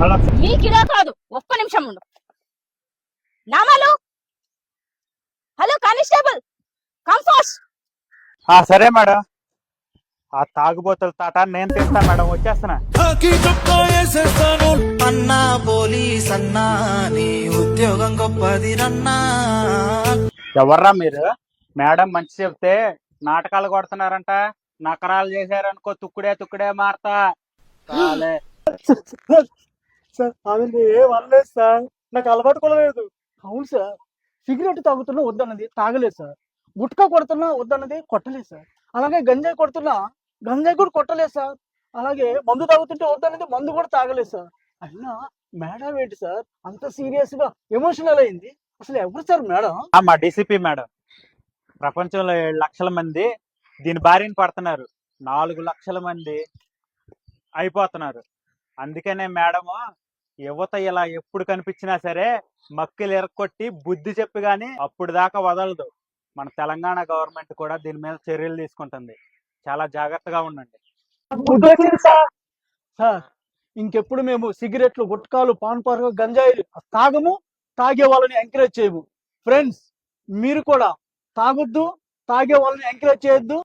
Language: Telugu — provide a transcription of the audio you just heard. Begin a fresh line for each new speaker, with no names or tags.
నీకిలా కాదు, ఒక్క నిమిషం ఉండు. నామాలు, హలో కానిస్టేబుల్, కమ్ ఫాస్ట్.
సరే మేడం. ఆ తాగుబోతుల తాట నేను తీస్తాను మేడం, వచ్చేస్తున్నా.
అన్నా పోలీస్ అన్నా నీ ఉద్యోగం గొప్పది రన్నా.
ఎవర్రా మీరు? మేడం మంచి చెప్తే నాటకాలు కొడుతున్నారంట. నకరాలు చేశారనుకో తుక్కుడే తుక్కుడే మారతా. చాలే.
సార్ ఆమె ఏం అనలేదు సార్, నాకు అలవాటు కూడా లేదు. అవును సార్, సిగరెట్ తాగుతున్నా వద్దన్నది తాగలేదు సార్, గుట్కా కొడుతున్నా వద్దన్నది కొట్టలేదు సార్, అలాగే గంజాయి కొడుతున్నా గంజాయి కూడా కొట్టలేదు సార్, అలాగే మందు తాగుతుంటే వద్దన్నది మందు కూడా తాగలేదు సార్. అయినా మేడం ఏంటి సార్ అంత సీరియస్ గా ఎమోషనల్ అయింది? అసలు ఎవరు సార్ మేడం?
మా డిసిపి మేడం. ప్రపంచంలో 7 లక్షల మంది దీని బారిన పడుతున్నారు, 4 లక్షల మంది అయిపోతున్నారు. అందుకనే మేడము యువత ఇలా ఎప్పుడు కనిపించినా సరే మక్కిలు ఎరక్కొట్టి బుద్ధి చెప్పి గాని అప్పుడు దాకా వదలదు. మన తెలంగాణ గవర్నమెంట్ కూడా దీని మీద చర్యలు తీసుకుంటుంది. చాలా జాగ్రత్తగా ఉండండి.
సార్ ఇంకెప్పుడు మేము సిగరెట్లు గుట్కాలు పాన్ పరాగు గంజాయిలు తాగము, తాగే వాళ్ళని ఎంకరేజ్ చేయము. ఫ్రెండ్స్ మీరు కూడా తాగొద్దు, తాగే వాళ్ళని ఎంకరేజ్ చేయొద్దు.